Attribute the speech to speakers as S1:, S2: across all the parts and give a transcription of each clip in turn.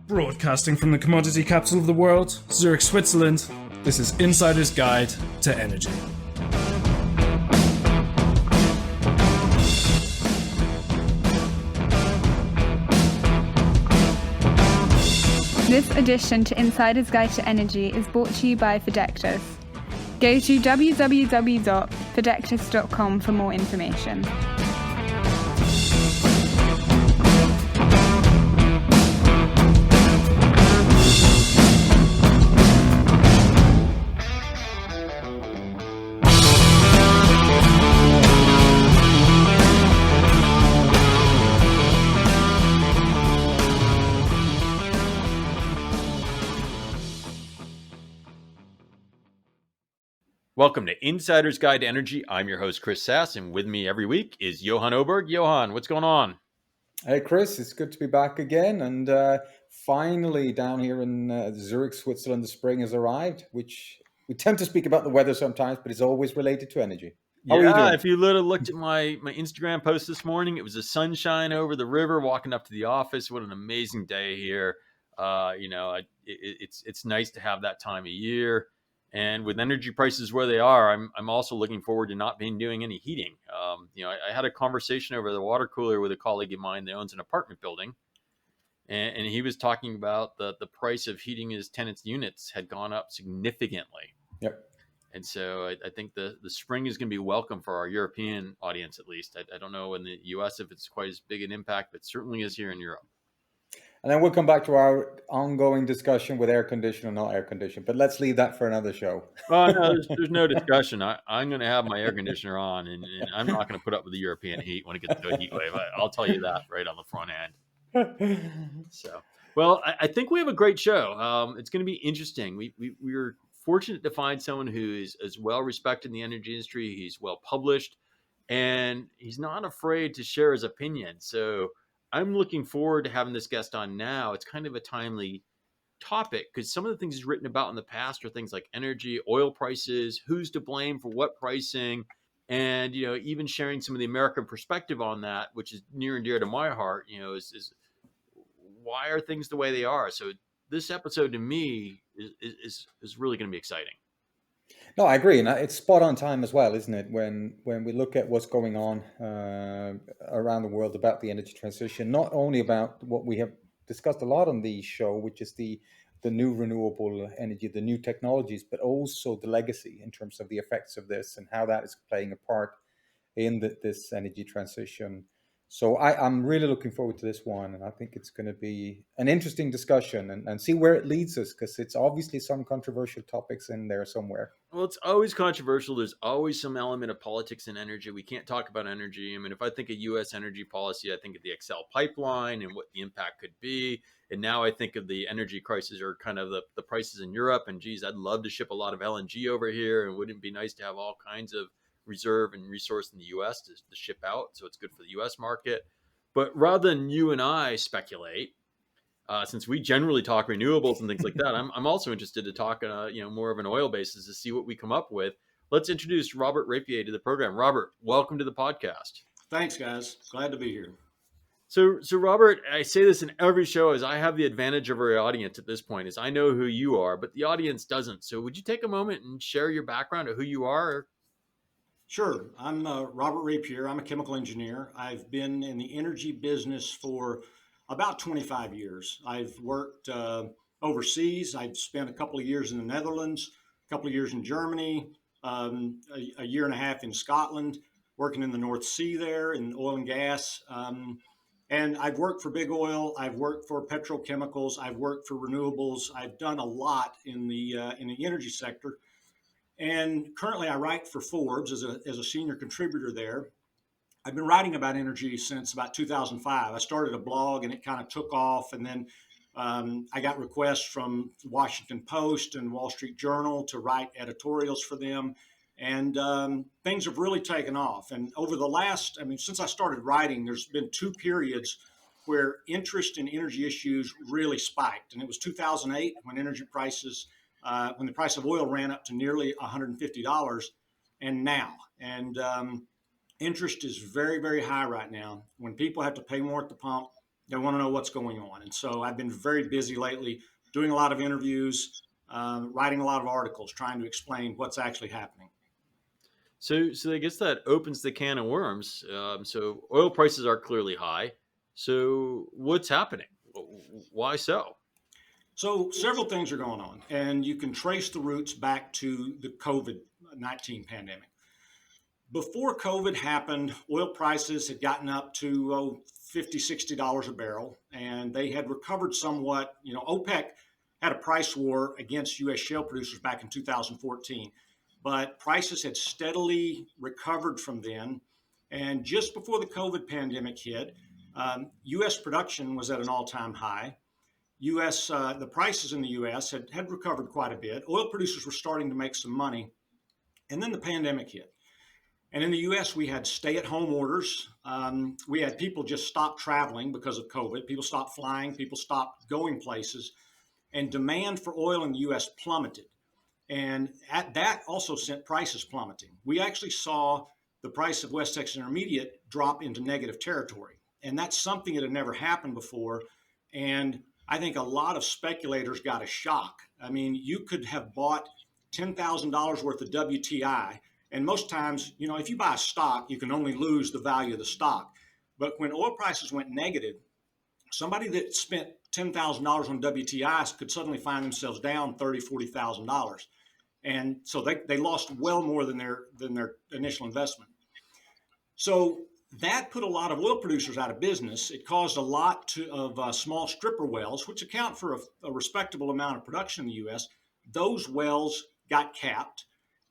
S1: Broadcasting from the commodity capital of the world, Zurich, Switzerland, this is Insider's Guide to Energy.
S2: This edition to Insider's Guide to Energy is brought to you by Fidectis. Go to www.fidectis.com for more information.
S3: Welcome to Insider's Guide to Energy. I'm your host, Chris Sass, and with me every week is Johan Oberg. Johan, what's going on?
S4: Hey, Chris, it's good to be back again. And finally, down here in Zurich, Switzerland, the spring has arrived, which we tend to speak about the weather sometimes, but it's always related to energy. How are you doing?
S3: If you looked at my Instagram post this morning, it was a sunshine over the river, walking up to the office. What an amazing day here. It's nice to have that time of year. And with energy prices where they are, I'm also looking forward to not doing any heating. I had a conversation over the water cooler with a colleague of mine that owns an apartment building, and he was talking about the price of heating his tenants' units had gone up significantly.
S4: Yep.
S3: And so I think the spring is going to be welcome for our European audience, at least. I don't know in the U.S. if it's quite as big an impact, but certainly is here in Europe.
S4: And then we'll come back to our ongoing discussion with air condition or not air condition, but let's leave that for another show.
S3: Oh, no, there's no discussion. I'm going to have my air conditioner on, and I'm not going to put up with the European heat when it gets to a heat wave. I'll tell you that right on the front end. So, well, I think we have a great show. It's going to be interesting. We're fortunate to find someone who is well respected in the energy industry. He's well published, and he's not afraid to share his opinion. So I'm looking forward to having this guest on now. It's kind of a timely topic because some of the things he's written about in the past are things like energy, oil prices, who's to blame for what pricing, and even sharing some of the American perspective on that, which is near and dear to my heart. Is why are things the way they are? So this episode to me is really going to be exciting.
S4: No, I agree, and it's spot on time as well, isn't it? When we look at what's going on around the world about the energy transition, not only about what we have discussed a lot on the show, which is the new renewable energy, the new technologies, but also the legacy in terms of the effects of this and how that is playing a part in this energy transition. So I'm really looking forward to this one, and I think it's going to be an interesting discussion and see where it leads us, because it's obviously some controversial topics in there somewhere.
S3: Well, it's always controversial. There's always some element of politics in energy. We can't talk about energy. I mean, if I think of U.S. energy policy, I think of the XL pipeline and what the impact could be. And now I think of the energy crisis or kind of the prices in Europe. And geez, I'd love to ship a lot of LNG over here. And wouldn't it be nice to have all kinds of reserve and resource in the U.S. to ship out, so it's good for the U.S. market. But rather than you and I speculate, since we generally talk renewables and things like that, I'm also interested to talk more of an oil basis to see what we come up with. Let's introduce Robert Rapier to the program. Robert, welcome to the podcast.
S5: Thanks, guys. Glad to be here.
S3: So Robert, I say this in every show, as I have the advantage of our audience at this point, is I know who you are, but the audience doesn't. So would you take a moment and share your background of who you are?
S5: Sure. I'm Robert Rapier. I'm a chemical engineer. I've been in the energy business for about 25 years. I've worked overseas. I've spent a couple of years in the Netherlands, a couple of years in Germany, a year and a half in Scotland, working in the North Sea there in oil and gas. And I've worked for big oil. I've worked for petrochemicals. I've worked for renewables. I've done a lot in the energy sector. And currently I write for Forbes as a senior contributor there. I've been writing about energy since about 2005. I started a blog and it kind of took off. And then I got requests from the Washington Post and Wall Street Journal to write editorials for them. And things have really taken off. And over the last, since I started writing, there's been two periods where interest in energy issues really spiked. And it was 2008 when energy prices when the price of oil ran up to nearly $150, and now. And interest is very, very high right now. When people have to pay more at the pump, They want to know what's going on. And so I've been very busy lately doing a lot of interviews, writing a lot of articles, trying to explain what's actually happening.
S3: So I guess that opens the can of worms. So oil prices are clearly high. So what's happening? Why so?
S5: So several things are going on, and you can trace the roots back to the COVID-19 pandemic. Before COVID happened, oil prices had gotten up to $50, $60 a barrel, and they had recovered somewhat. OPEC had a price war against U.S. shale producers back in 2014, but prices had steadily recovered from then. And just before the COVID pandemic hit, U.S. production was at an all-time high. The prices in the U.S. had recovered quite a bit. Oil producers were starting to make some money, and then the pandemic hit. And in the U.S., we had stay-at-home orders. We had people just stop traveling because of COVID. People stopped flying. People stopped going places. And demand for oil in the U.S. plummeted. And that also sent prices plummeting. We actually saw the price of West Texas Intermediate drop into negative territory. And that's something that had never happened before. And I think a lot of speculators got a shock. I mean, you could have bought $10,000 worth of WTI. And most times, if you buy a stock, you can only lose the value of the stock. But when oil prices went negative, somebody that spent $10,000 on WTI could suddenly find themselves down $30,000, $40,000. And so they lost well more than their initial investment. So that put a lot of oil producers out of business. It caused a lot of small stripper wells, which account for a respectable amount of production in the U.S. Those wells got capped,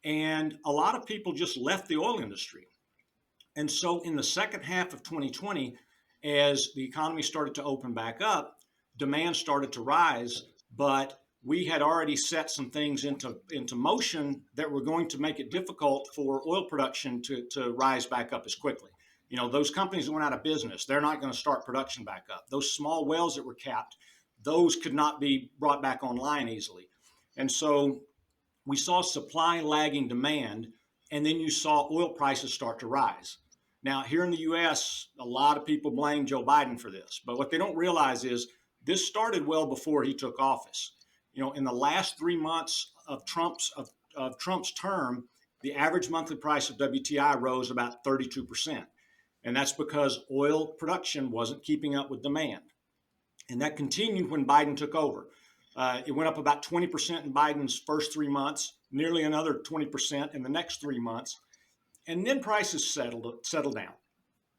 S5: and a lot of people just left the oil industry. And so in the second half of 2020, as the economy started to open back up, demand started to rise, but we had already set some things into motion that were going to make it difficult for oil production to rise back up as quickly. Those companies that went out of business, they're not going to start production back up. Those small wells that were capped, those could not be brought back online easily. And so we saw supply lagging demand, and then you saw oil prices start to rise. Now, here in the U.S., a lot of people blame Joe Biden for this, but what they don't realize is this started well before he took office. In the last 3 months of Trump's term, the average monthly price of WTI rose about 32%. And that's because oil production wasn't keeping up with demand. And that continued when Biden took over. It went up about 20% in Biden's first 3 months, nearly another 20% in the next 3 months. And then prices settled down.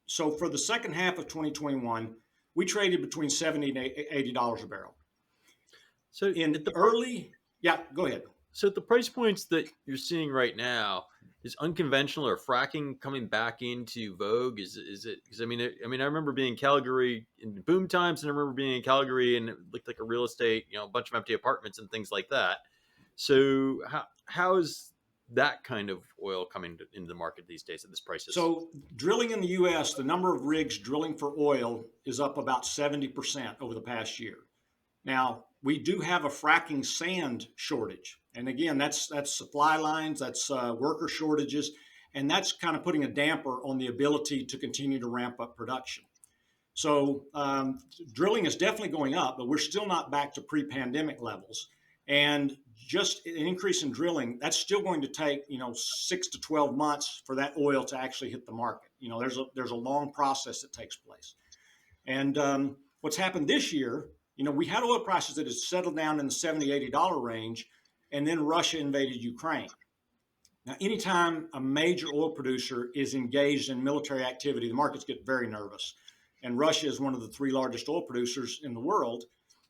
S5: So for the second half of 2021, we traded between $70 and $80 a barrel.
S3: So
S5: Go ahead.
S3: So at the price points that you're seeing right now, is unconventional or fracking coming back into vogue? Is it? Because I remember being in Calgary in boom times, and I remember being in Calgary and it looked like a real estate, a bunch of empty apartments and things like that. So how is that kind of oil coming into the market these days at this prices?
S5: So drilling in the U.S., the number of rigs drilling for oil is up about 70% over the past year. Now, we do have a fracking sand shortage. And again, that's supply lines, that's worker shortages, and that's kind of putting a damper on the ability to continue to ramp up production. So drilling is definitely going up, but we're still not back to pre-pandemic levels. And just an increase in drilling, that's still going to take 6 to 12 months for that oil to actually hit the market. There's a long process that takes place. And what's happened this year, we had oil prices that had settled down in the $70, $80 range, and then Russia invaded Ukraine. Now, anytime a major oil producer is engaged in military activity, the markets get very nervous. And Russia is one of the 3 largest oil producers in the world.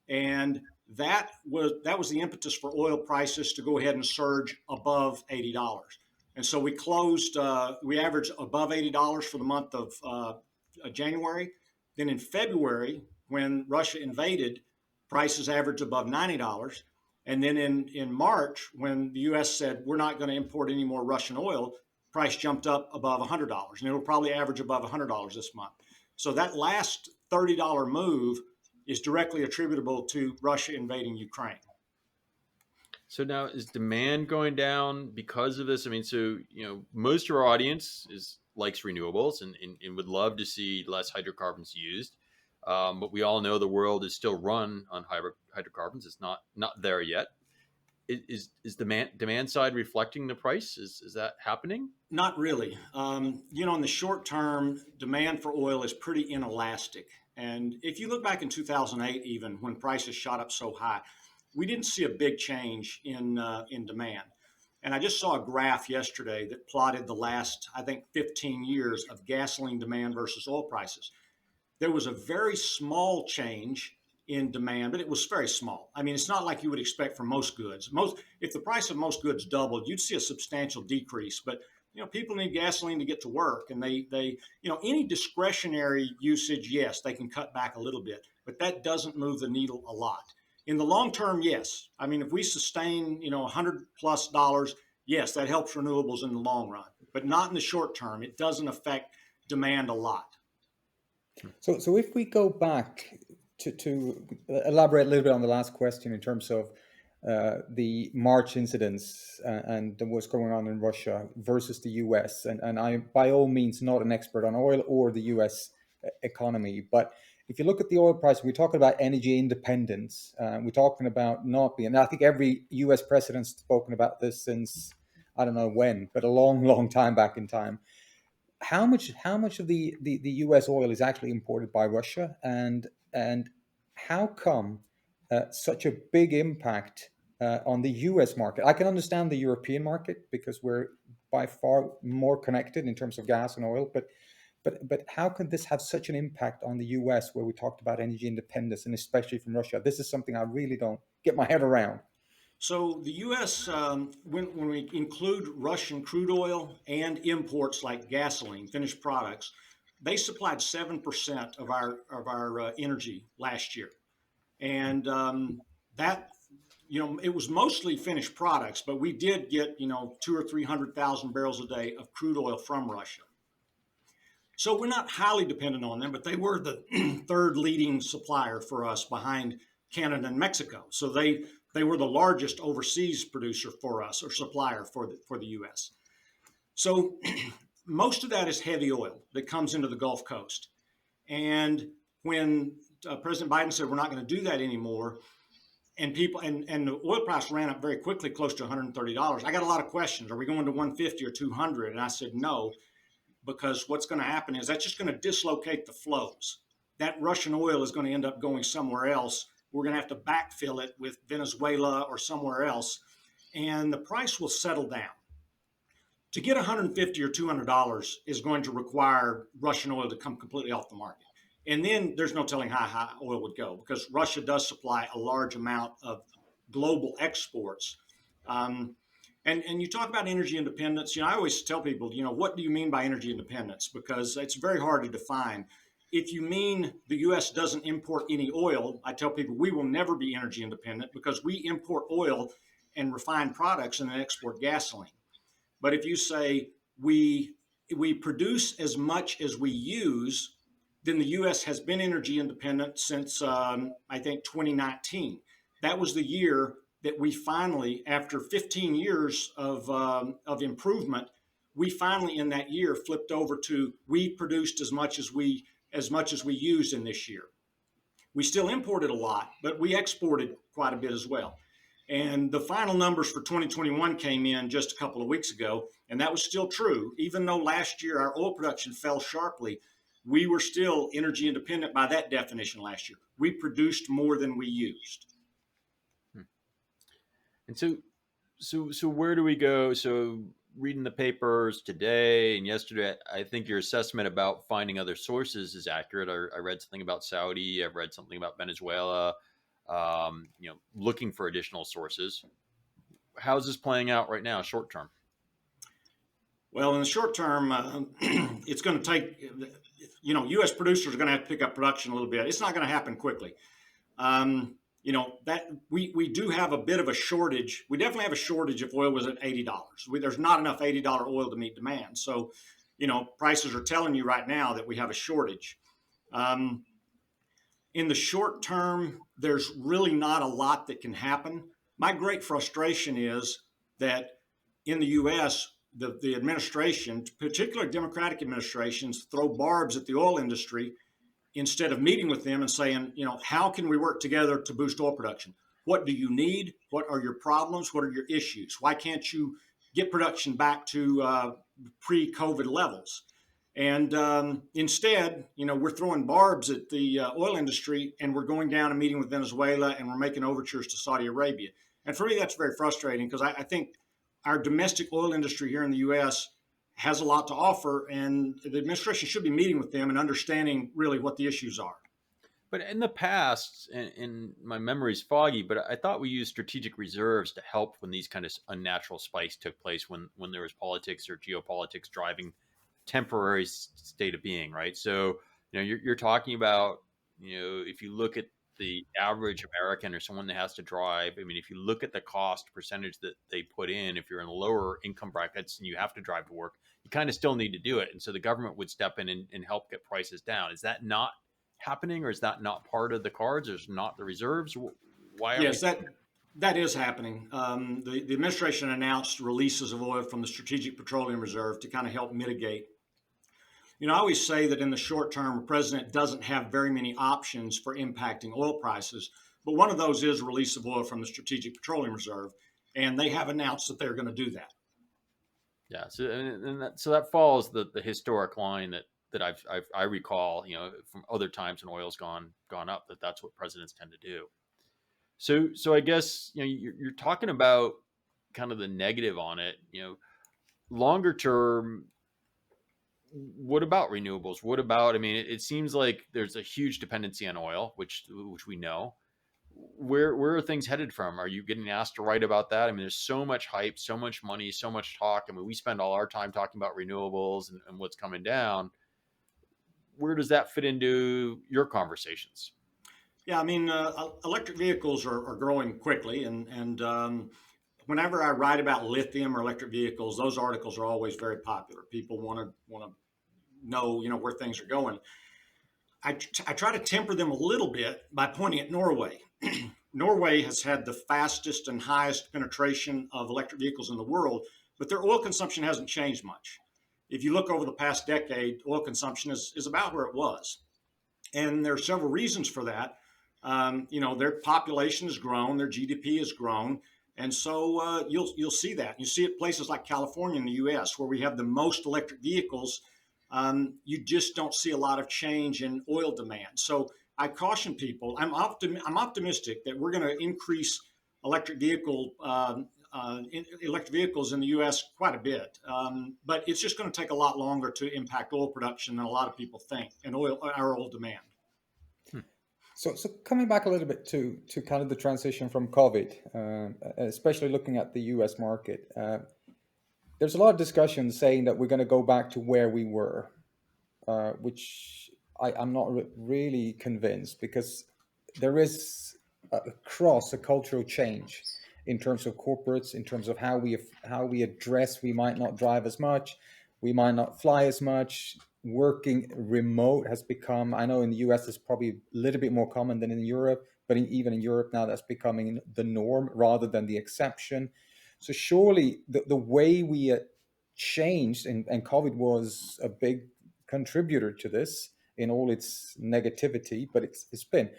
S5: And that was the impetus for oil prices to go ahead and surge above $80. And so we averaged above $80 for the month of January. Then in February, when Russia invaded, prices averaged above $90. And then in March, when the U.S. said, we're not going to import any more Russian oil, price jumped up above $100. And it'll probably average above $100 this month. So that last $30 move is directly attributable to Russia invading Ukraine.
S3: So now is demand going down because of this? Most of our audience likes renewables and would love to see less hydrocarbons used. But we all know the world is still run on hydrocarbons. It's not there yet. Is demand side reflecting the price? Is that happening?
S5: Not really. In the short term, demand for oil is pretty inelastic. And if you look back in 2008, even when prices shot up so high, we didn't see a big change in demand. And I just saw a graph yesterday that plotted the last, I think, 15 years of gasoline demand versus oil prices. There was a very small change in demand, but it was very small. I mean, it's not like you would expect for most goods. If the price of most goods doubled, you'd see a substantial decrease. But people need gasoline to get to work, and they any discretionary usage, yes, they can cut back a little bit, but that doesn't move the needle a lot. In the long term, yes. I mean, if we sustain $100+, yes, that helps renewables in the long run, but not in the short term. It doesn't affect demand a lot.
S4: So if we go back to elaborate a little bit on the last question in terms of the March incidents and what's going on in Russia versus the US, and I, by all means, not an expert on oil or the US economy, but if you look at the oil price, we're talking about energy independence. We're talking about not being, and I think every US president's spoken about this since, I don't know when, but a long, long time back in time. How much of the US oil is actually imported by Russia, and how come such a big impact on the US market? I can understand the European market because we're by far more connected in terms of gas and oil, but how can this have such an impact on the US, where we talked about energy independence, and especially from Russia? This is something I really don't get my head around.
S5: So the U.S., when we include Russian crude oil and imports like gasoline, finished products, they supplied 7% of our energy last year, and that it was mostly finished products, but we did get 200,000 or 300,000 barrels a day of crude oil from Russia. So we're not highly dependent on them, but they were the third leading supplier for us behind Canada and Mexico. So they were the largest overseas producer for us, or supplier for the U.S. So most of that is heavy oil that comes into the Gulf Coast. And when President Biden said we're not going to do that anymore, and the oil price ran up very quickly, close to $130. I got a lot of questions. Are we going to 150 or 200? And I said no, because what's going to happen is that's just going to dislocate the flows. That Russian oil is going to end up going somewhere else. We're going to have to backfill it with Venezuela or somewhere else, and the price will settle down. To get $150 or $200 is going to require Russian oil to come completely off the market. And then there's no telling how high oil would go, because Russia does supply a large amount of global exports. And you talk about energy independence. I always tell people, what do you mean by energy independence? Because it's very hard to define. If you mean the U.S. doesn't import any oil, I tell people we will never be energy independent, because we import oil and refined products and then export gasoline. But if you say we produce as much as we use, then the U.S. has been energy independent since, I think, 2019. That was the year that we finally, after 15 years of improvement, we finally in that year flipped over to we produced as much as we used in this year. We still imported a lot, but we exported quite a bit as well. And the final numbers for 2021 came in just a couple of weeks ago, and that was still true. Even though last year our oil production fell sharply, we were still energy independent by that definition last year. We produced more than we used.
S3: And so where do we go? So reading the papers today and yesterday, I think your assessment about finding other sources is accurate. I read something about Saudi. I've read something about Venezuela, looking for additional sources. How's this playing out right now, short term?
S5: Well, in the short term, it's going to take, U.S. producers are going to have to pick up production a little bit. It's not going to happen quickly. That we do have a bit of a shortage. We definitely have a shortage if oil was at $80. There's not enough $80 oil to meet demand. So, prices are telling you right now that we have a shortage. In the short term, there's really not a lot that can happen. My great frustration is that in the U.S., the administration, particularly Democratic administrations, throw barbs at the oil industry instead of meeting with them and saying, how can we work together to boost oil production? What do you need? What are your problems? What are your issues? Why can't you get production back to pre-COVID levels? And instead, we're throwing barbs at the oil industry, and we're going down and meeting with Venezuela, and we're making overtures to Saudi Arabia. And for me, that's very frustrating, because I think our domestic oil industry here in the U.S. has a lot to offer, and the administration should be meeting with them and understanding really what the issues are.
S3: But in the past, and my memory's foggy, but I thought we used strategic reserves to help when these kind of unnatural spikes took place, when there was politics or geopolitics driving temporary state of being, right? So, you're talking about, if you look at the average American or someone that has to drive, I mean, if you look at the cost percentage that they put in, if you're in lower income brackets and you have to drive to work, you kind of still need to do it. And so the government would step in and help get prices down. Is that not happening, or is that not part of the cards? Or is not the reserves? Why?
S5: Yes, that is happening. The administration announced releases of oil from the Strategic Petroleum Reserve to kind of help mitigate. I always say that in the short term, a president doesn't have very many options for impacting oil prices, but one of those is release of oil from the Strategic Petroleum Reserve, and they have announced that they're going to do that.
S3: Yeah, so that follows the historic line that I recall, from other times when oil's gone up, that's what presidents tend to do. So I guess you're talking about kind of the negative on it. Longer term, what about renewables? What about? I mean, it seems like there's a huge dependency on oil, which we know. Where are things headed from? Are you getting asked to write about that? I mean, there's so much hype, so much money, so much talk. I mean, we spend all our time talking about renewables and what's coming down. Where does that fit into your conversations?
S5: Yeah, I mean, electric vehicles are growing quickly, and whenever I write about lithium or electric vehicles, those articles are always very popular. People want to know, where things are going. I try to temper them a little bit by pointing at Norway. Norway has had the fastest and highest penetration of electric vehicles in the world, but their oil consumption hasn't changed much. If you look over the past decade, oil consumption is about where it was. And there are several reasons for that. Their population has grown, their GDP has grown. And so you'll see that. You see it places like California in the U.S., where we have the most electric vehicles. You just don't see a lot of change in oil demand. So I caution people. I'm optimistic that we're going to increase electric vehicles in the U.S. quite a bit, but it's just going to take a lot longer to impact oil production than a lot of people think, and our oil demand.
S4: So coming back a little bit to kind of the transition from COVID, especially looking at the U.S. market, there's a lot of discussion saying that we're going to go back to where we were, which I'm not really convinced, because there is across a cultural change in terms of corporates, in terms of how we address. We might not drive as much, we might not fly as much. Working remote has become, I know in the US it's probably a little bit more common than in Europe, but even in Europe now that's becoming the norm rather than the exception. So surely the way we changed, and COVID was a big contributor to this in all its negativity, but it's been.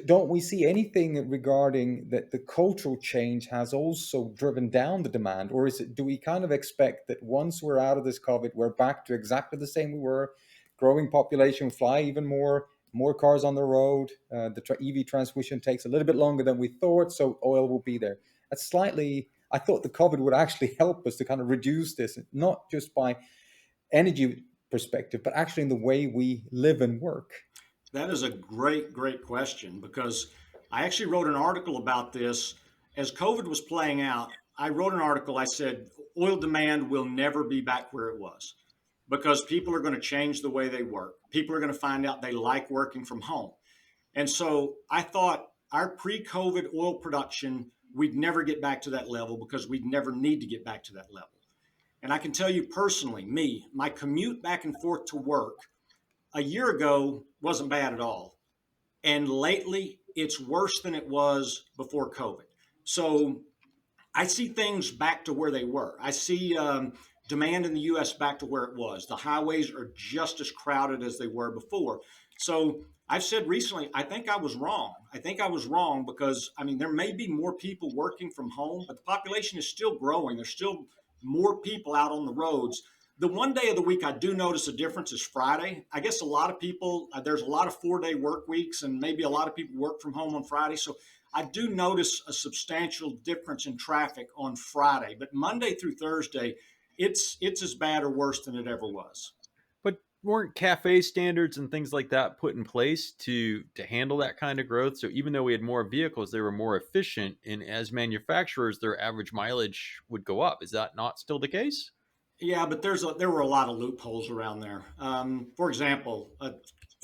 S4: Don't we see anything regarding that the cultural change has also driven down the demand? Or do we kind of expect that once we're out of this COVID, we're back to exactly the same we were, growing population, fly even more cars on the road, the EV transition takes a little bit longer than we thought, so oil will be there. I thought the COVID would actually help us to kind of reduce this, not just by energy perspective, but actually in the way we live and work.
S5: That is a great question, because I actually wrote an article about this. As COVID was playing out, I wrote an article. I said, oil demand will never be back where it was, because people are going to change the way they work. People are going to find out they like working from home. And so I thought our pre-COVID oil production, we'd never get back to that level, because we'd never need to get back to that level. And I can tell you personally, my commute back and forth to work a year ago wasn't bad at all. And lately, it's worse than it was before COVID. So I see things back to where they were. I see demand in the U.S. back to where it was. The highways are just as crowded as they were before. So I've said recently, I think I was wrong. I think I was wrong because, I mean, there may be more people working from home, but the population is still growing. There's still more people out on the roads. The one day of the week I do notice a difference is Friday. I guess a lot of people, there's a lot of 4-day work weeks, and maybe a lot of people work from home on Friday. So I do notice a substantial difference in traffic on Friday, but Monday through Thursday, it's as bad or worse than it ever was.
S3: But weren't cafe standards and things like that put in place to handle that kind of growth? So even though we had more vehicles, they were more efficient, and as manufacturers, their average mileage would go up. Is that not still the case?
S5: Yeah, but there were a lot of loopholes around there. For example, a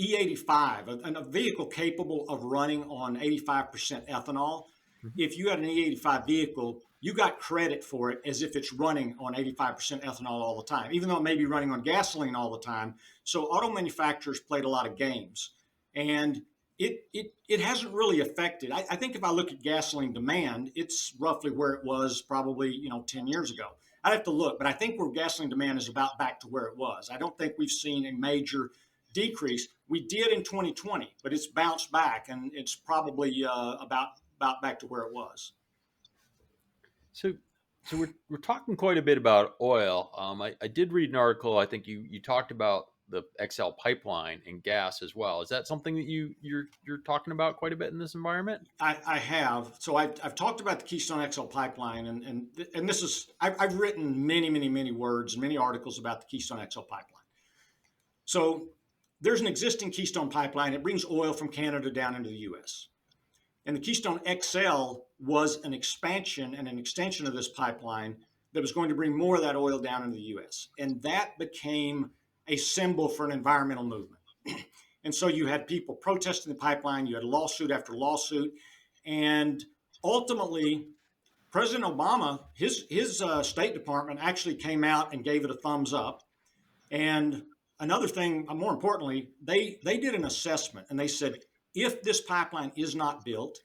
S5: E85, a vehicle capable of running on 85% ethanol.
S3: Mhm.
S5: If you had an E85 vehicle, you got credit for it as if it's running on 85% ethanol all the time, even though it may be running on gasoline all the time. So auto manufacturers played a lot of games, and it hasn't really affected. I think if I look at gasoline demand, it's roughly where it was probably 10 years ago. I'd have to look, but I think where gasoline demand is about back to where it was. I don't think we've seen a major decrease. We did in 2020, but it's bounced back, and it's probably about back to where it was.
S3: So, so we're talking quite a bit about oil. I did read an article. I think you talked about the XL pipeline and gas as well. Is that something that you're talking about quite a bit in this environment?
S5: I have. So I've talked about the Keystone XL pipeline, and this is I've written many words and many articles about the Keystone XL pipeline. So there's an existing Keystone pipeline. It brings oil from Canada down into the U.S. And the Keystone XL was an expansion and an extension of this pipeline that was going to bring more of that oil down into the U.S. And that became a symbol for an environmental movement. And so you had people protesting the pipeline, you had lawsuit after lawsuit, and ultimately, President Obama, his State Department actually came out and gave it a thumbs up. And another thing, more importantly, they did an assessment and they said, if this pipeline is not built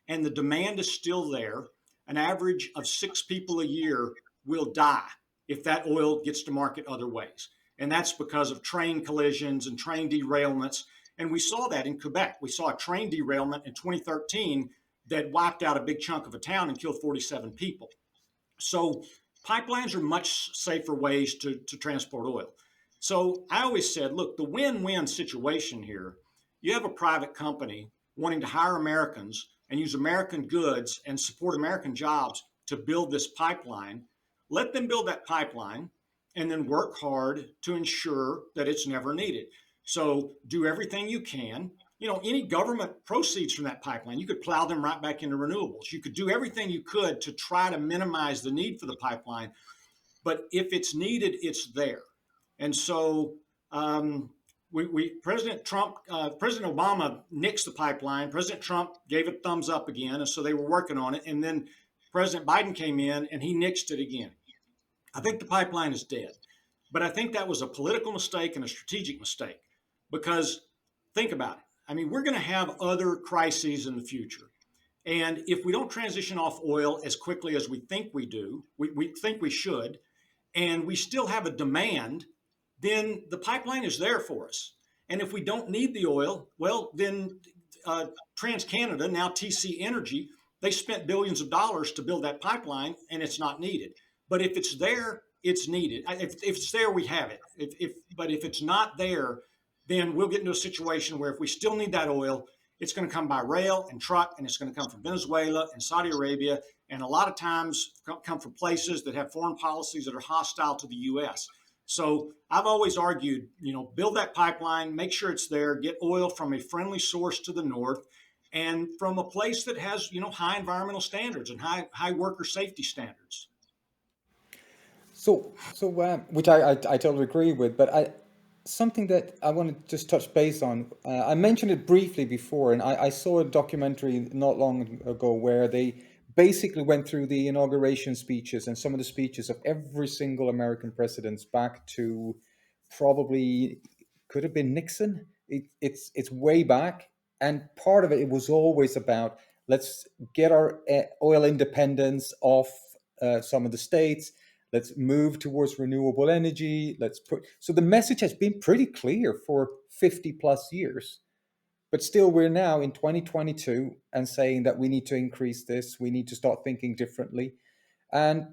S5: and the demand is still there, an average of 6 people a year will die if that oil gets to market other ways. And that's because of train collisions and train derailments. And we saw that in Quebec. We saw a train derailment in 2013 that wiped out a big chunk of a town and killed 47 people. So pipelines are much safer ways to transport oil. So I always said, look, the win-win situation here, you have a private company wanting to hire Americans and use American goods and support American jobs to build this pipeline. Let them build that pipeline and then work hard to ensure that it's never needed. So do everything you can. Any government proceeds from that pipeline, you could plow them right back into renewables. You could do everything you could to try to minimize the need for the pipeline. But if it's needed, it's there. And so President Obama nixed the pipeline. President Trump gave it thumbs up again, and so they were working on it. And then President Biden came in and he nixed it again. I think the pipeline is dead, but I think that was a political mistake and a strategic mistake because think about it. I mean, we're going to have other crises in the future. And if we don't transition off oil as quickly as we think we do, we think we should, and we still have a demand, then the pipeline is there for us. And if we don't need the oil, well, then TransCanada, now TC Energy, they spent billions of dollars to build that pipeline, and it's not needed. But if it's there, it's needed. If it's there, we have it. But if it's not there, then we'll get into a situation where if we still need that oil, it's going to come by rail and truck, and it's going to come from Venezuela and Saudi Arabia, and a lot of times come from places that have foreign policies that are hostile to the U.S. So I've always argued, build that pipeline, make sure it's there, get oil from a friendly source to the north, and from a place that has, high environmental standards and high worker safety standards.
S4: So which I totally agree with, but something that I want to just touch base on. I mentioned it briefly before, and I saw a documentary not long ago where they basically went through the inauguration speeches and some of the speeches of every single American presidents back to probably could have been Nixon. It's way back, and part of it was always about let's get our oil independence off some of the states. Let's move towards renewable energy. So the message has been pretty clear for 50 plus years. But still, we're now in 2022 and saying that we need to increase this. We need to start thinking differently. And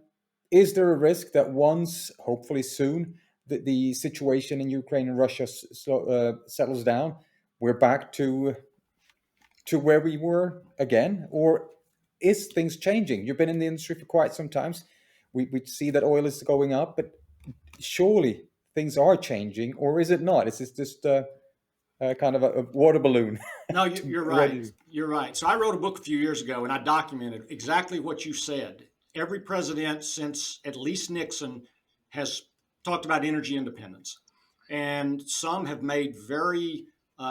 S4: is there a risk that once, hopefully soon, the situation in Ukraine and Russia settles down, we're back to where we were again? Or is things changing? You've been in the industry for quite some time. We see that oil is going up, but surely things are changing, or is it not? Is this just kind of a water balloon?
S5: No, you're right. You're right. So I wrote a book a few years ago, and I documented exactly what you said. Every president since at least Nixon has talked about energy independence, and some have made very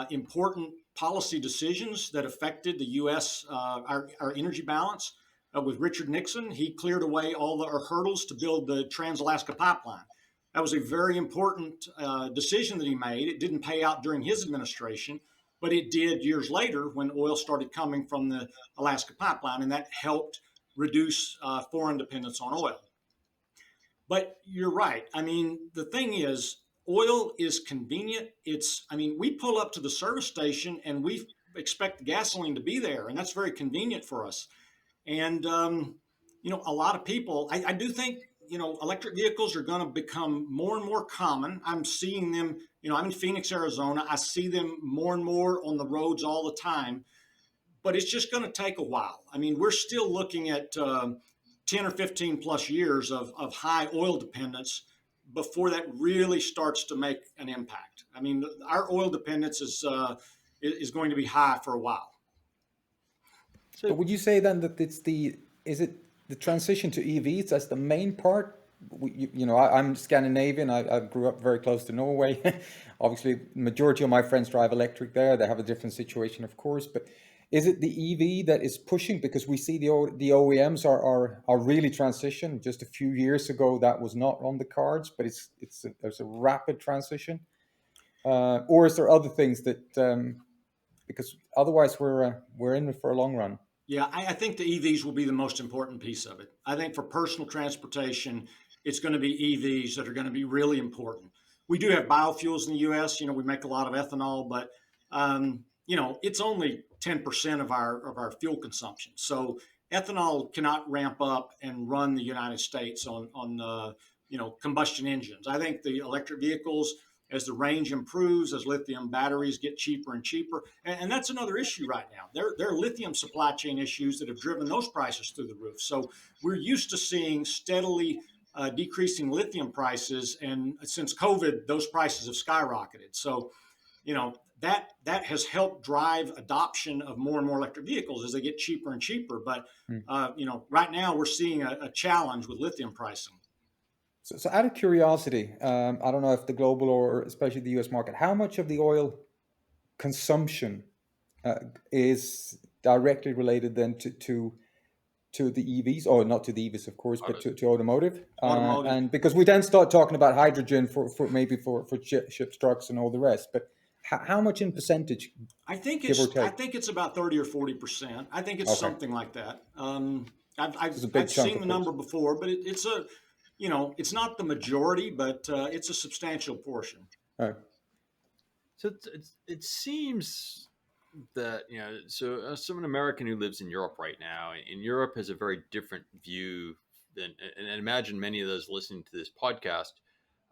S5: important policy decisions that affected the U.S. Our energy balance. With Richard Nixon, he cleared away all the hurdles to build the Trans-Alaska Pipeline. That was a very important decision that he made. It didn't pay out during his administration, but it did years later when oil started coming from the Alaska Pipeline, and that helped reduce foreign dependence on oil. But you're right. I mean, the thing is, oil is convenient. We pull up to the service station and we expect the gasoline to be there, and that's very convenient for us. And, a lot of people, I do think, electric vehicles are going to become more and more common. I'm seeing them, I'm in Phoenix, Arizona. I see them more and more on the roads all the time, but it's just going to take a while. I mean, we're still looking at 10 or 15 plus years of high oil dependence before that really starts to make an impact. I mean, our oil dependence is going to be high for a while.
S4: But would you say then that is it the transition to EVs as the main part? I'm Scandinavian. I grew up very close to Norway. Obviously, the majority of my friends drive electric there. They have a different situation, of course. But is it the EV that is pushing? Because we see the OEMs are really transitioned. Just a few years ago, that was not on the cards, but there's a rapid transition. Or is there other things that because otherwise we're in it for a long run?
S5: Yeah, I think the EVs will be the most important piece of it. I think for personal transportation, it's going to be EVs that are going to be really important. We do have biofuels in the U.S. We make a lot of ethanol, but it's only 10% of our fuel consumption. So ethanol cannot ramp up and run the United States on combustion engines. I think the electric vehicles, as the range improves, as lithium batteries get cheaper and cheaper. And that's another issue right now. There are lithium supply chain issues that have driven those prices through the roof. So we're used to seeing steadily decreasing lithium prices. And since COVID, those prices have skyrocketed. So, that has helped drive adoption of more and more electric vehicles as they get cheaper and cheaper. But, right now we're seeing a challenge with lithium pricing.
S4: So out of curiosity, I don't know if the global or especially the US market, how much of the oil consumption is directly related then to the EVs, or not to the EVs, of course, but to automotive? And because we then start talking about hydrogen for ships, trucks, and all the rest. But how much in percentage?
S5: I think it's about 30 or 40%. I think it's something like that. I've seen the number before, but it's not the majority, but it's a substantial portion.
S4: All right.
S3: So it seems that, so as an American who lives in Europe right now, and Europe has a very different view than, and imagine many of those listening to this podcast,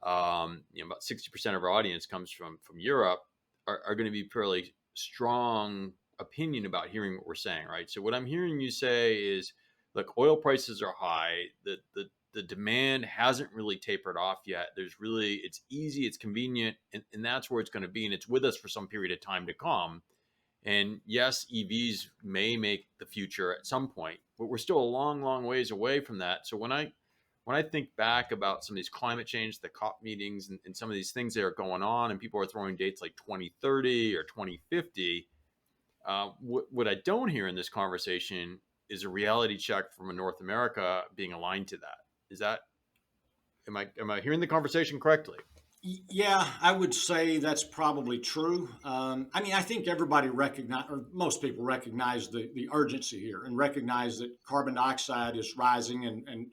S3: about 60% of our audience comes from Europe, are going to be fairly strong opinion about hearing what we're saying, right? So what I'm hearing you say is, look, oil prices are high. The demand hasn't really tapered off yet. It's easy, it's convenient, and that's where it's going to be. And it's with us for some period of time to come. And yes, EVs may make the future at some point, but we're still a long, long ways away from that. So when I think back about some of these climate change, the COP meetings, and some of these things that are going on, and people are throwing dates like 2030 or 2050, what I don't hear in this conversation is a reality check from North America being aligned to that. Am I hearing the conversation correctly?
S5: Yeah, I would say that's probably true. I think everybody or most people recognize the urgency here and recognize that carbon dioxide is rising. And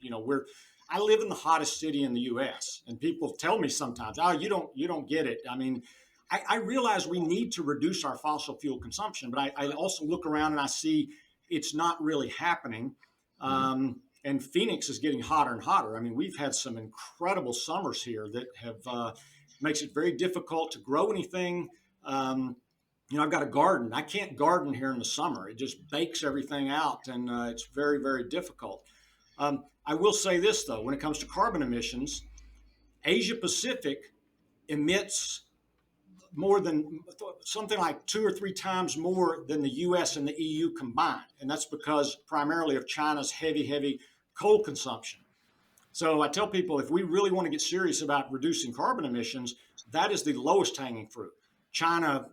S5: I live in the hottest city in the U.S. and people tell me sometimes, oh, you don't get it. I mean, I realize we need to reduce our fossil fuel consumption, but I also look around and I see it's not really happening. And Phoenix is getting hotter and hotter. I mean, we've had some incredible summers here that have makes it very difficult to grow anything. I've got a garden. I can't garden here in the summer. It just bakes everything out, and it's very, very difficult. I will say this, though, when it comes to carbon emissions, Asia Pacific emits more than something like 2 or 3 times more than the US and the EU combined. And that's because primarily of China's heavy coal consumption. So I tell people, if we really want to get serious about reducing carbon emissions, that is the lowest hanging fruit. China,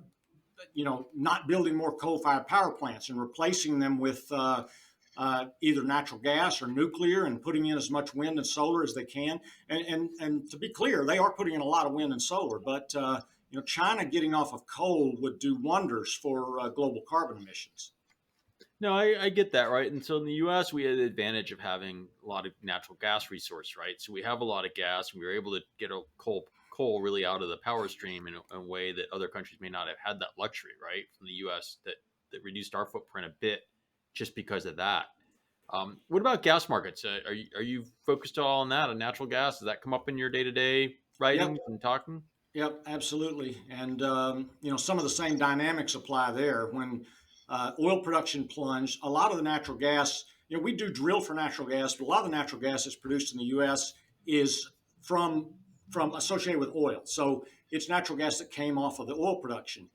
S5: not building more coal-fired power plants and replacing them with either natural gas or nuclear, and putting in as much wind and solar as they can. And to be clear, they are putting in a lot of wind and solar, but China getting off of coal would do wonders for global carbon emissions.
S3: No, I get that, right? And so in the U.S., we had the advantage of having a lot of natural gas resource, right? So we have a lot of gas, and we were able to get a coal really out of the power stream in a way that other countries may not have had that luxury, right? From the U.S. that reduced our footprint a bit just because of that. What about gas markets? Are you focused all on that, on natural gas? Does that come up in your day-to-day writing and talking?
S5: Yep, absolutely. And, some of the same dynamics apply there. When oil production plunged, a lot of the natural gas, we do drill for natural gas, but a lot of the natural gas that's produced in the U.S. is from associated with oil. So it's natural gas that came off of the oil production.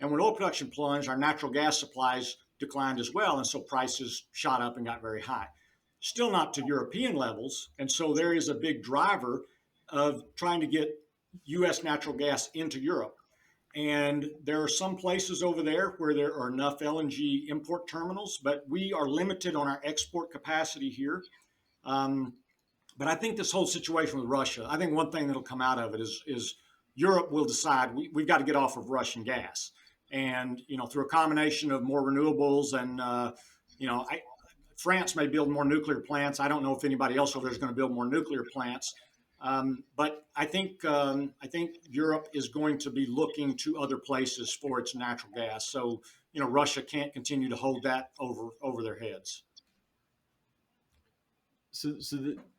S5: And when oil production plunged, our natural gas supplies declined as well. And so prices shot up and got very high. Still not to European levels. And so there is a big driver of trying to get U.S. natural gas into Europe. And there are some places over there where there are enough LNG import terminals, but we are limited on our export capacity here. But I think this whole situation with Russia, I think one thing that'll come out of it is Europe will decide we've got to get off of Russian gas. And, through a combination of more renewables and, France may build more nuclear plants. I don't know if anybody else over there is going to build more nuclear plants. But I think Europe is going to be looking to other places for its natural gas. So, Russia can't continue to hold that over their heads.
S3: So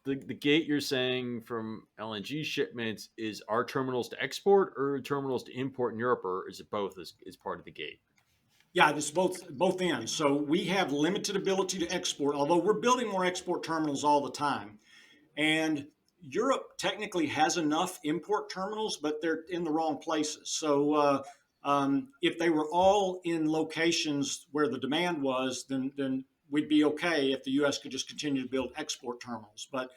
S3: the gate you're saying from LNG shipments is our terminals to export or terminals to import in Europe, or is it both as part of the gate?
S5: Yeah, it's both ends. So we have limited ability to export, although we're building more export terminals all the time. And Europe technically has enough import terminals, but they're in the wrong places. So if they were all in locations where the demand was, then we'd be okay if the U.S. could just continue to build export terminals. But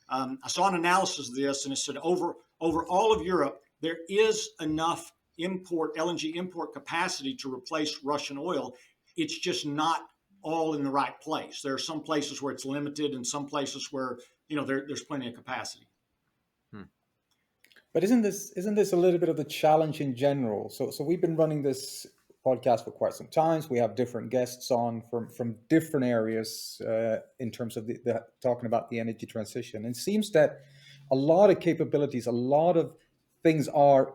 S5: I saw an analysis of this, and it said over all of Europe, there is enough LNG import capacity to replace Russian oil. It's just not all in the right place. There are some places where it's limited, and some places where there's plenty of capacity.
S4: But isn't this a little bit of the challenge in general? So we've been running this podcast for quite some time. We have different guests on from different areas in terms of the talking about the energy transition. And it seems that a lot of capabilities, a lot of things are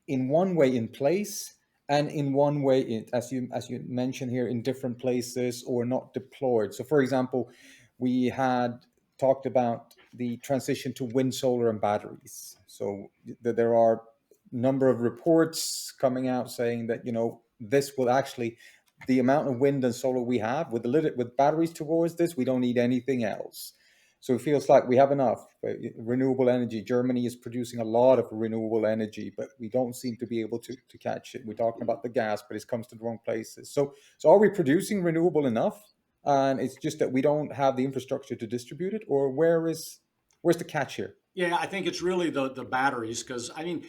S4: in one way in place, and in one way, as you mentioned here, in different places or not deployed. So, for example, we had talked about the transition to wind, solar, and batteries. So there are a number of reports coming out saying that this will actually, the amount of wind and solar we have with batteries towards this, we don't need anything else. So it feels like we have enough renewable energy. Germany is producing a lot of renewable energy, but we don't seem to be able to catch it. We're talking about the gas, but it comes to the wrong places. So are we producing renewable enough? And it's just that we don't have the infrastructure to distribute it, or where's the catch here?
S5: Yeah, I think it's really the batteries, because I mean,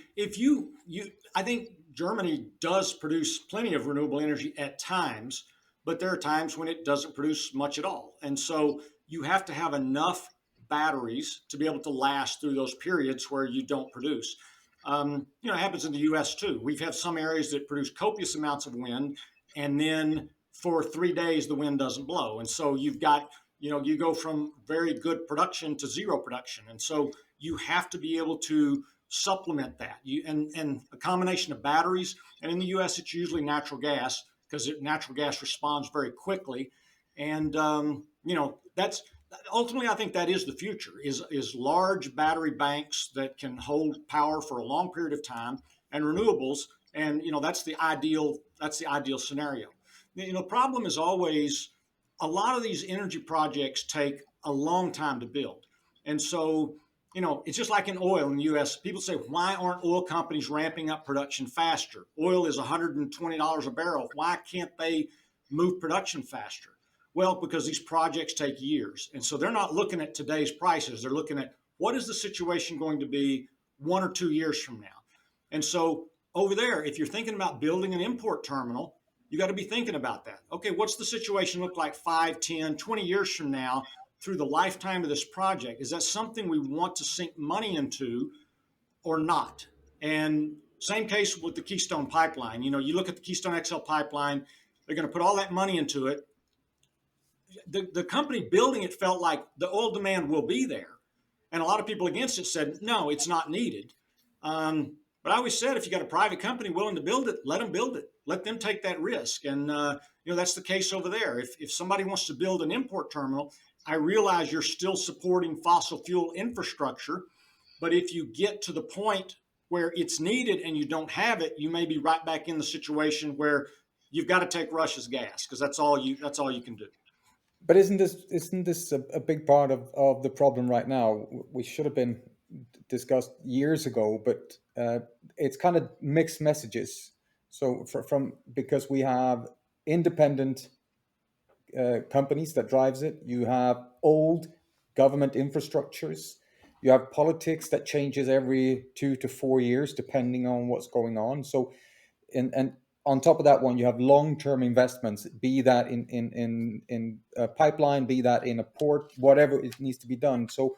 S5: I think Germany does produce plenty of renewable energy at times, but there are times when it doesn't produce much at all. And so you have to have enough batteries to be able to last through those periods where you don't produce. It happens in the U.S. too. We've had some areas that produce copious amounts of wind, and then for 3 days the wind doesn't blow. And so you've got, you go from very good production to zero production. And so you have to be able to supplement that. And a combination of batteries, and in the U.S. it's usually natural gas because natural gas responds very quickly, and that's ultimately I think that is the future is large battery banks that can hold power for a long period of time and renewables, and that's the ideal scenario. The problem is always a lot of these energy projects take a long time to build. And so, it's just like in oil in the US. People say, why aren't oil companies ramping up production faster? Oil is $120 a barrel. Why can't they move production faster? Well, because these projects take years. And so they're not looking at today's prices. They're looking at what is the situation going to be 1 or 2 years from now. And so over there, if you're thinking about building an import terminal, you got to be thinking about that. Okay, what's the situation look like 5, 10, 20 years from now through the lifetime of this project? Is that something we want to sink money into or not? And same case with the Keystone Pipeline. You look at the Keystone XL Pipeline, they're going to put all that money into it. The company building it felt like the oil demand will be there. And a lot of people against it said, no, it's not needed. But I always said, if you got a private company willing to build it, let them build it. Let them take that risk. And, that's the case over there. If somebody wants to build an import terminal, I realize you're still supporting fossil fuel infrastructure. But if you get to the point where it's needed and you don't have it, you may be right back in the situation where you've got to take Russia's gas because that's all you can do.
S4: But isn't this a big part of the problem right now? We should have been discussed years ago, but it's kind of mixed messages. So because we have independent companies that drives it, you have old government infrastructures, you have politics that changes every 2 to 4 years depending on what's going on. So, and on top of that one, you have long-term investments, be that in a pipeline, be that in a port, whatever it needs to be done. So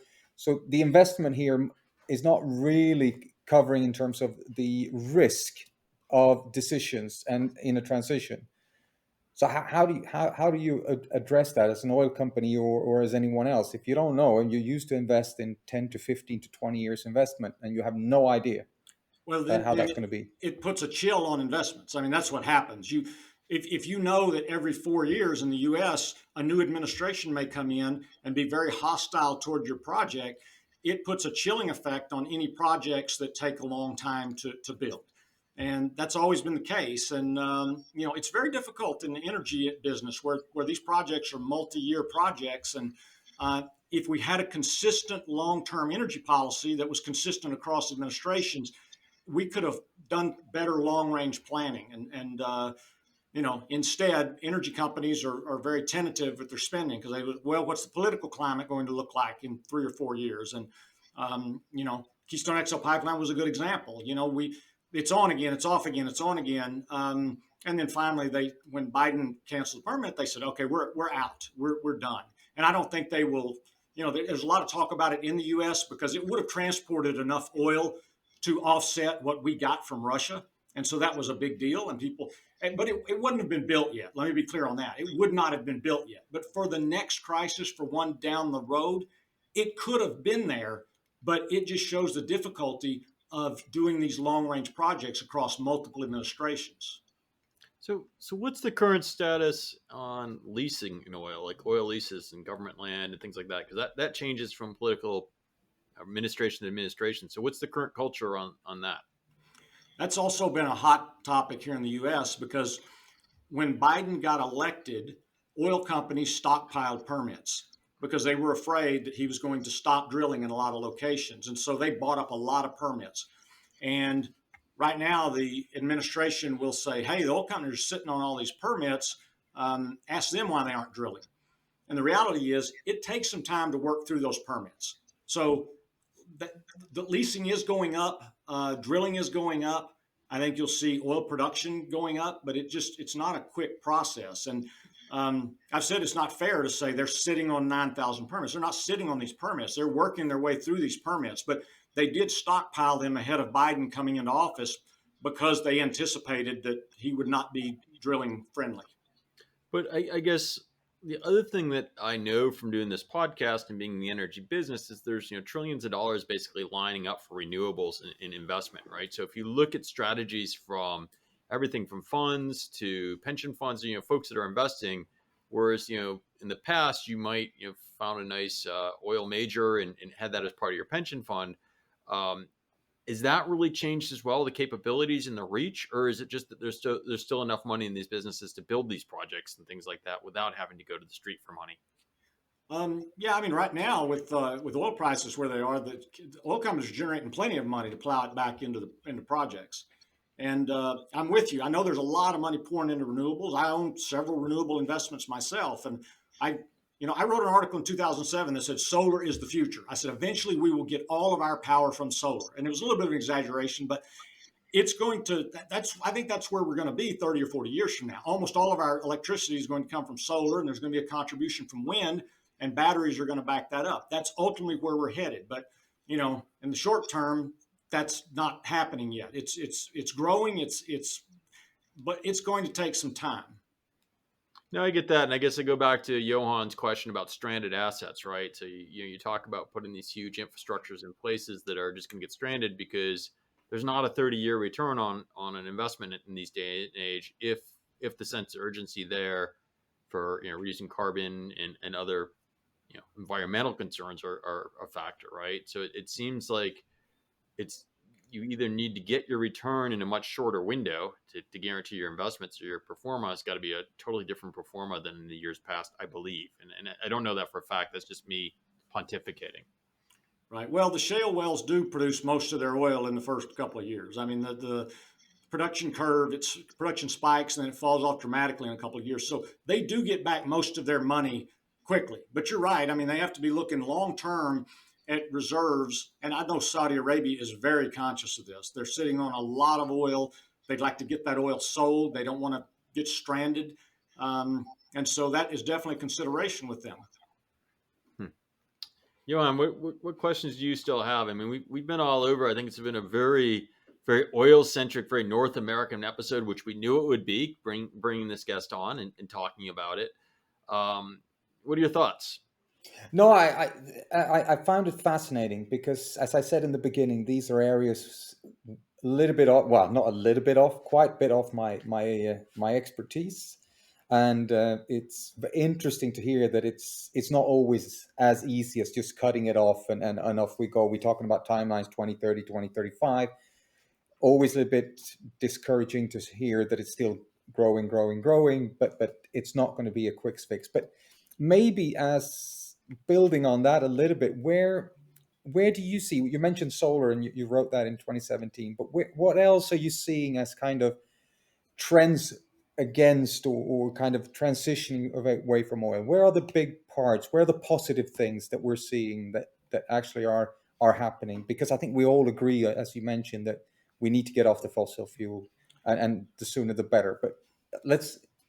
S4: the investment here is not really covering in terms of the risk of decisions and in a transition. So how do you address that as an oil company or as anyone else if you don't know and you're used to invest in 10 to 15 to 20 years investment and you have no idea how that's going to be?
S5: It puts a chill on investments. I mean, that's what happens. If you know that every 4 years in the U.S. a new administration may come in and be very hostile toward your project, it puts a chilling effect on any projects that take a long time to build. And that's always been the case. And, it's very difficult in the energy business where these projects are multi-year projects. And if we had a consistent long-term energy policy that was consistent across administrations, we could have done better long-range planning. And instead, energy companies are very tentative with their spending because what's the political climate going to look like in 3 or 4 years? And, Keystone XL Pipeline was a good example. It's on again, it's off again, it's on again. And then finally, when Biden canceled the permit, they said, okay, we're out, we're done. And I don't think they will, there's a lot of talk about it in the U.S. because it would have transported enough oil to offset what we got from Russia. And so that was a big deal. But it wouldn't have been built yet. Let me be clear on that. It would not have been built yet. But for the next crisis, for one down the road, it could have been there, but it just shows the difficulty of doing these long-range projects across multiple administrations.
S3: So what's the current status on leasing in oil, like oil leases and government land and things like that? Because that changes from political administration to administration. So what's the current culture on that?
S5: That's also been a hot topic here in the U.S. because when Biden got elected, oil companies stockpiled permits because they were afraid that he was going to stop drilling in a lot of locations. And so they bought up a lot of permits. And right now, the administration will say, hey, the oil companies are sitting on all these permits. Ask them why they aren't drilling. And the reality is it takes some time to work through those permits. So the leasing is going up. Drilling is going up. I think you'll see oil production going up, but it's not a quick process. And I've said it's not fair to say they're sitting on 9,000 permits. They're not sitting on these permits. They're working their way through these permits, but they did stockpile them ahead of Biden coming into office because they anticipated that he would not be drilling friendly.
S3: But I guess The other thing that I know from doing this podcast and being in the energy business is there's trillions of dollars basically lining up for renewables in investment, right? So if you look at strategies from everything from funds to pension funds, folks that are investing, whereas in the past you might found a nice oil major and had that as part of your pension fund. Um, is that really changed as well, the capabilities and the reach, or is it just that there's still enough money in these businesses to build these projects and things like that without having to go to the street for money?
S5: Yeah, I mean, right now with oil prices where they are, the oil companies are generating plenty of money to plow it back into projects. And I'm with you. I know there's a lot of money pouring into renewables. I own several renewable investments myself, and I wrote an article in 2007 that said solar is the future. I said eventually we will get all of our power from solar, and it was a little bit of an exaggeration, but it's going to. I think that's where we're going to be 30 or 40 years from now. Almost all of our electricity is going to come from solar, and there's going to be a contribution from wind, and batteries are going to back that up. That's ultimately where we're headed. But in the short term, that's not happening yet. It's growing. But it's going to take some time.
S3: No, I get that, and I guess I go back to Johan's question about stranded assets, right? So you talk about putting these huge infrastructures in places that are just going to get stranded because there's not a 30-year return on an investment in these day and age if the sense of urgency there for reducing carbon and other environmental concerns are a factor, right? So it seems like it's you either need to get your return in a much shorter window to guarantee your investments, or your performa has got to be a totally different performa than in the years past, I believe. And I don't know that for a fact. That's just me pontificating.
S5: Right. Well, the shale wells do produce most of their oil in the first couple of years. I mean, the production curve, its production spikes and then it falls off dramatically in a couple of years. So they do get back most of their money quickly. But you're right. I mean, they have to be looking long term at reserves. And I know Saudi Arabia is very conscious of this. They're sitting on a lot of oil. They'd like to get that oil sold. They don't want to get stranded. And so that is definitely a consideration with them.
S3: Johan, what questions do you still have? I mean, we've been all over. I think it's been a very, very oil-centric, very North American episode, which we knew it would be, bringing this guest on and talking about it. What are your thoughts?
S4: No, I found it fascinating because, as I said in the beginning, these are areas a little bit off. Well, not a little bit off, quite a bit off my expertise, and it's interesting to hear that it's not always as easy as just cutting it off and off we go. We're talking about timelines 2030, 2035. Always a little bit discouraging to hear that it's still growing, but it's not going to be a quick fix. But maybe as building on that a little bit, where do you see, you mentioned solar and you wrote that in 2017, but what else are you seeing as kind of trends against or kind of transitioning away from oil? Where are the big parts? Where are the positive things that we're seeing that actually are happening? Because I think we all agree, as you mentioned, that we need to get off the fossil fuel, and the sooner the better. But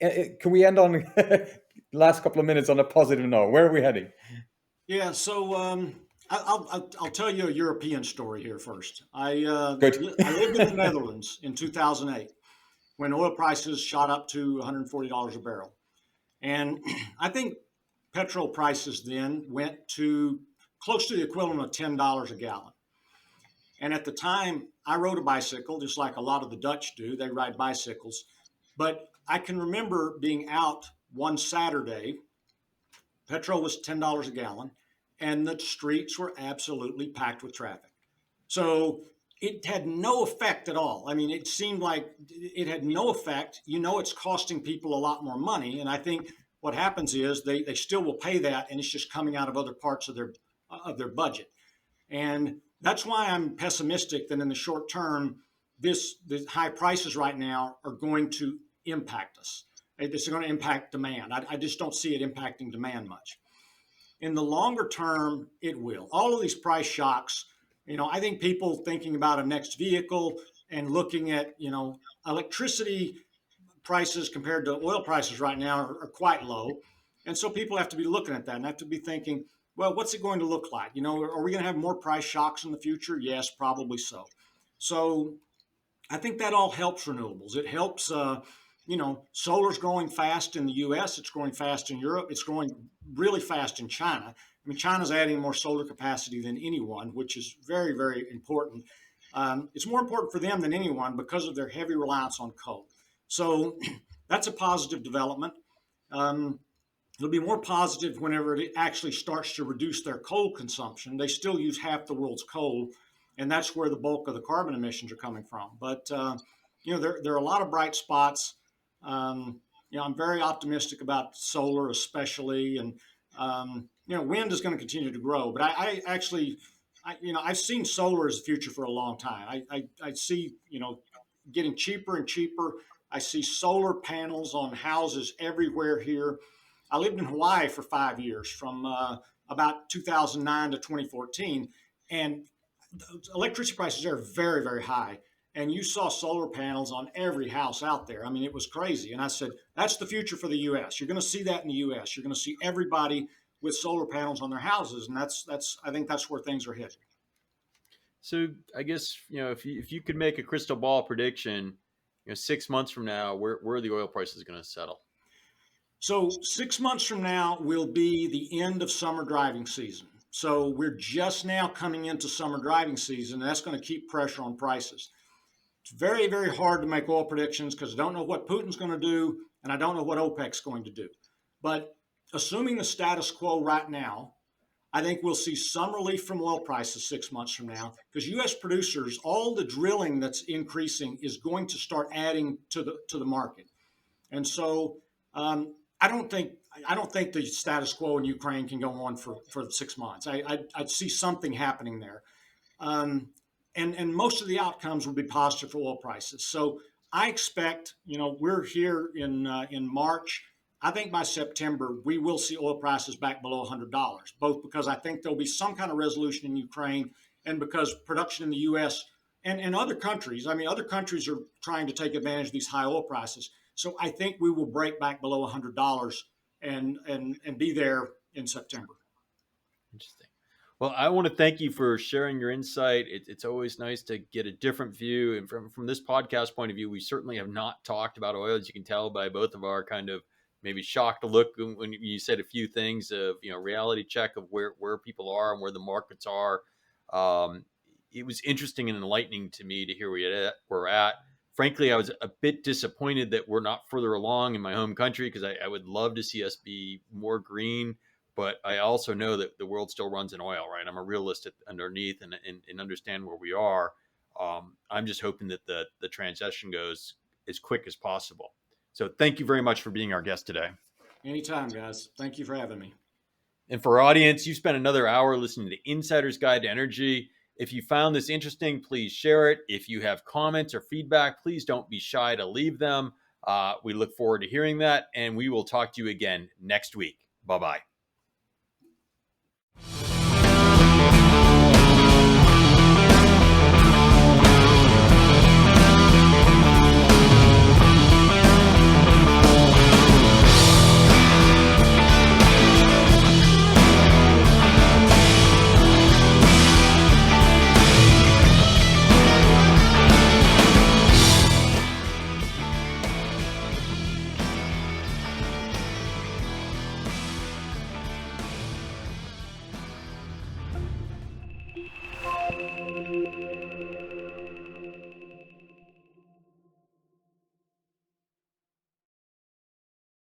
S4: can we end on last couple of minutes on a positive note? Where are we heading?
S5: Yeah, so I'll tell you a European story here first. I
S4: Good.
S5: I lived in the Netherlands in 2008 when oil prices shot up to $140 a barrel. And I think petrol prices then went to close to the equivalent of $10 a gallon. And at the time, I rode a bicycle, just like a lot of the Dutch do. They ride bicycles. But I can remember being out one Saturday. Petrol was $10 a gallon, and the streets were absolutely packed with traffic. So it had no effect at all. I mean, it seemed like it had no effect. It's costing people a lot more money. And I think what happens is they still will pay that, and it's just coming out of other parts of their budget. And that's why I'm pessimistic that in the short term, the high prices right now are going to impact us. It's going to impact demand. I just don't see it impacting demand much. In the longer term, it will. All of these price shocks, I think people thinking about a next vehicle and looking at, electricity prices compared to oil prices right now are quite low. And so people have to be looking at that and have to be thinking, well, what's it going to look like? Are we going to have more price shocks in the future? Yes, probably so. So I think that all helps renewables. It helps solar's growing fast in the U.S. It's growing fast in Europe. It's growing really fast in China. I mean, China's adding more solar capacity than anyone, which is very, very important. It's more important for them than anyone because of their heavy reliance on coal. So that's a positive development. It'll be more positive whenever it actually starts to reduce their coal consumption. They still use half the world's coal, and that's where the bulk of the carbon emissions are coming from. But there are a lot of bright spots. I'm very optimistic about solar, especially, and wind is going to continue to grow. But I've seen solar as the future for a long time. I see, getting cheaper and cheaper. I see solar panels on houses everywhere here. I lived in Hawaii for 5 years, from about 2009 to 2014, and electricity prices are very, very high. And you saw solar panels on every house out there. I mean, it was crazy. And I said, that's the future for the U.S. You're going to see that in the U.S. You're going to see everybody with solar panels on their houses, and I think that's where things are headed.
S3: So I guess, if you could make a crystal ball prediction, 6 months from now, where are the oil prices going to settle?
S5: So 6 months from now will be the end of summer driving season. So we're just now coming into summer driving season, and that's going to keep pressure on prices. It's very, very hard to make oil predictions because I don't know what Putin's going to do, and I don't know what OPEC's going to do. But assuming the status quo right now, I think we'll see some relief from oil prices 6 months from now, because U.S. producers, all the drilling that's increasing is going to start adding to the market. And so I don't think the status quo in Ukraine can go on for 6 months. I'd see something happening there. And most of the outcomes will be positive for oil prices. So I expect, we're here in March. I think by September, we will see oil prices back below $100, both because I think there'll be some kind of resolution in Ukraine, and because production in the U.S. and other countries, other countries are trying to take advantage of these high oil prices. So I think we will break back below $100 and be there in September.
S3: Interesting. Well, I want to thank you for sharing your insight. It's always nice to get a different view. And from this podcast point of view, we certainly have not talked about oil, as you can tell by both of our kind of maybe shocked look when you said a few things of, reality check of where people are and where the markets are. It was interesting and enlightening to me to hear where we're at. Frankly, I was a bit disappointed that we're not further along in my home country, because I would love to see us be more green. But I also know that the world still runs in oil, right? I'm a realist underneath and understand where we are. I'm just hoping that the transition goes as quick as possible. So thank you very much for being our guest today.
S5: Anytime, guys. Thank you for having me.
S3: And for our audience, you spent another hour listening to Insider's Guide to Energy. If you found this interesting, please share it. If you have comments or feedback, please don't be shy to leave them. We look forward to hearing that, and we will talk to you again next week. Bye-bye.